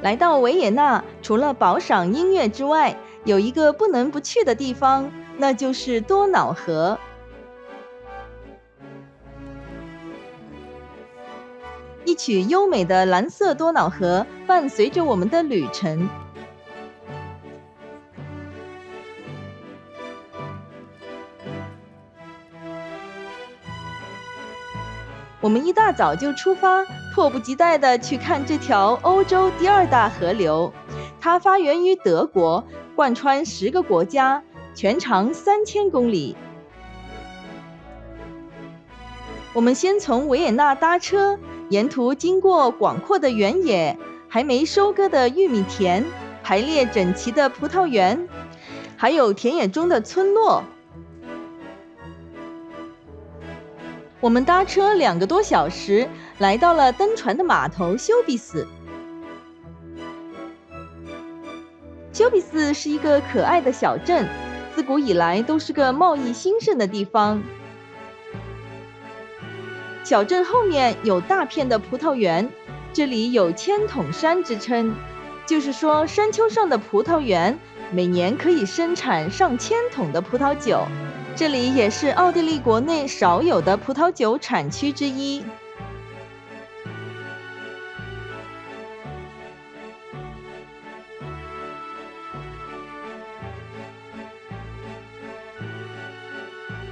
来到维也纳，除了饱赏音乐之外，有一个不能不去的地方，那就是多瑙河。一曲优美的蓝色多瑙河伴随着我们的旅程。我们一大早就出发，迫不及待地去看这条欧洲第二大河流。它发源于德国，贯穿10个国家，全长3000公里。我们先从维也纳搭车，沿途经过广阔的原野，还没收割的玉米田，排列整齐的葡萄园，还有田野中的村落。我们搭车2个多小时，来到了登船的码头休比斯。休比斯是一个可爱的小镇，自古以来都是个贸易兴盛的地方。小镇后面有大片的葡萄园，这里有千桶山之称，就是说山丘上的葡萄园每年可以生产上千桶的葡萄酒。这里也是奥地利国内少有的葡萄酒产区之一。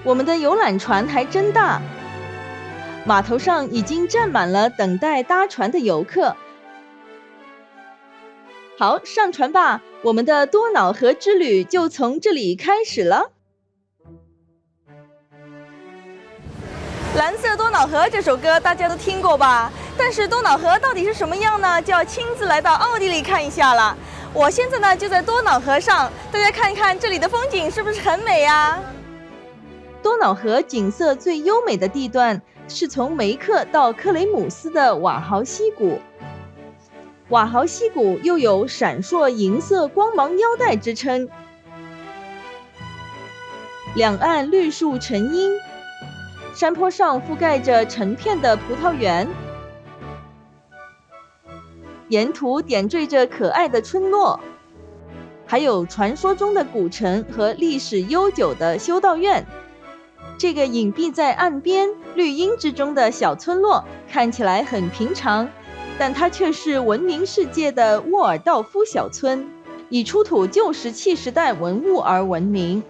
我们的游览船还真大，码头上已经站满了等待搭船的游客。好，上船吧，我们的多瑙河之旅就从这里开始了。蓝色多瑙河这首歌大家都听过吧？但是多瑙河到底是什么样呢？就要亲自来到奥地利看一下了。我现在呢就在多瑙河上，大家看一看这里的风景是不是很美呀？多瑙河景色最优美的地段是从梅克到克雷姆斯的瓦豪溪谷。瓦豪溪谷又有闪烁银色光芒腰带之称，两岸绿树成荫，山坡上覆盖着成片的葡萄园，沿途点缀着可爱的村落，还有传说中的古城和历史悠久的修道院。这个隐蔽在岸边绿荫之中的小村落看起来很平常，但它却是闻名世界的沃尔道夫小村，以出土旧石器时代文物而闻名。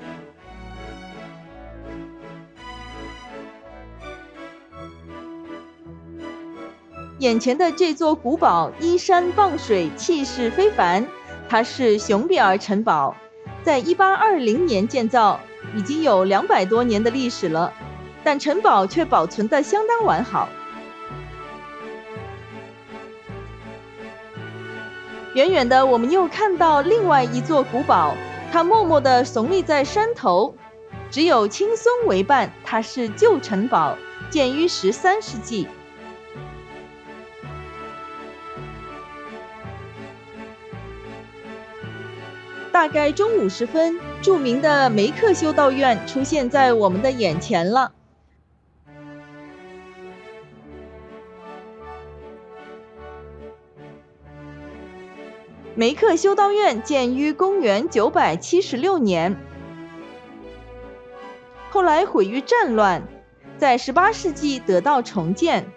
眼前的这座古堡依山傍水，气势非凡。它是熊比尔城堡，在1820年建造，已经有200多年的历史了，但城堡却保存得相当完好。远远的，我们又看到另外一座古堡，它默默地耸立在山头，只有青松为伴。它是旧城堡，建于13世纪。大概中午时分，著名的梅克修道院出现在我们的眼前了。梅克修道院建于公元976年，后来毁于战乱，在18世纪得到重建。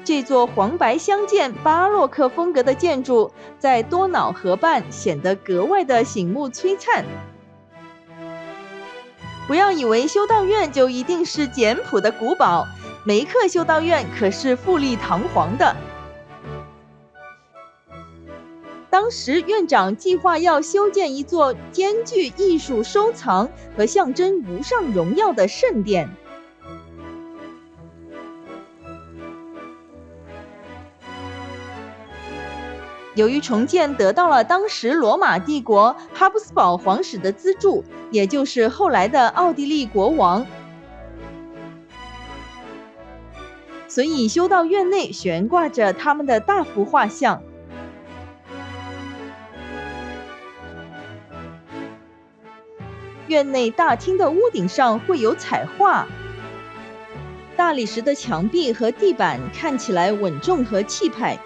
这座黄白相间巴洛克风格的建筑在多瑙河畔显得格外的醒目璀璨。不要以为修道院就一定是简朴的古堡，梅克修道院可是富丽堂皇的。当时院长计划要修建一座兼具艺术收藏和象征无上荣耀的圣殿。由于重建得到了当时罗马帝国哈布斯堡皇室的资助，也就是后来的奥地利国王，所以修道院内悬挂着他们的大幅画像。院内大厅的屋顶上会有彩画，大理石的墙壁和地板看起来稳重和气派。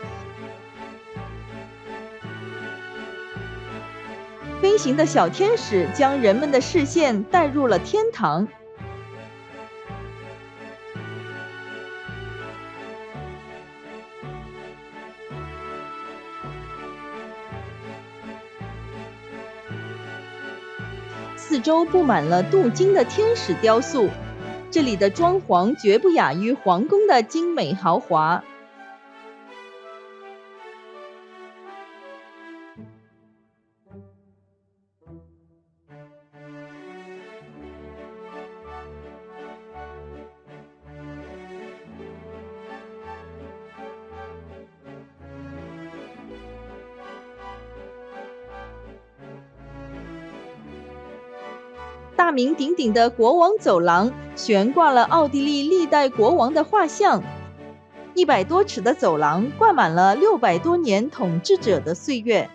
飞行的小天使将人们的视线带入了天堂。四周布满了镀金的天使雕塑，这里的装潢绝不亚于皇宫的精美豪华。大名鼎鼎的国王走廊悬挂了奥地利历代国王的画像，100多尺的走廊挂满了600多年统治者的岁月。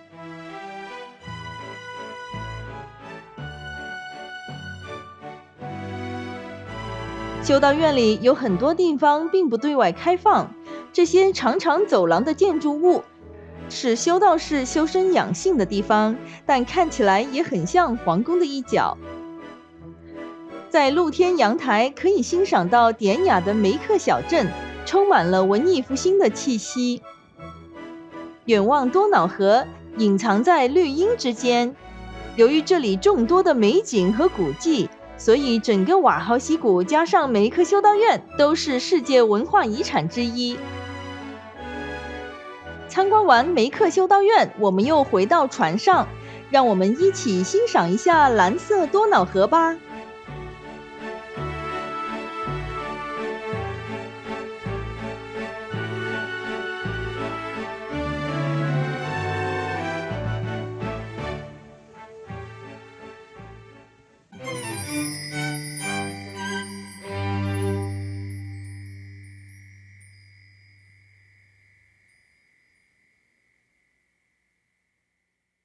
修道院里有很多地方并不对外开放，这些长长走廊的建筑物是修道士修身养性的地方，但看起来也很像皇宫的一角。在露天阳台可以欣赏到典雅的梅克小镇，充满了文艺复兴的气息。远望多瑙河，隐藏在绿荫之间。由于这里众多的美景和古迹，所以整个瓦豪西谷加上梅克修道院都是世界文化遗产之一。参观完梅克修道院，我们又回到船上，让我们一起欣赏一下蓝色多瑙河吧。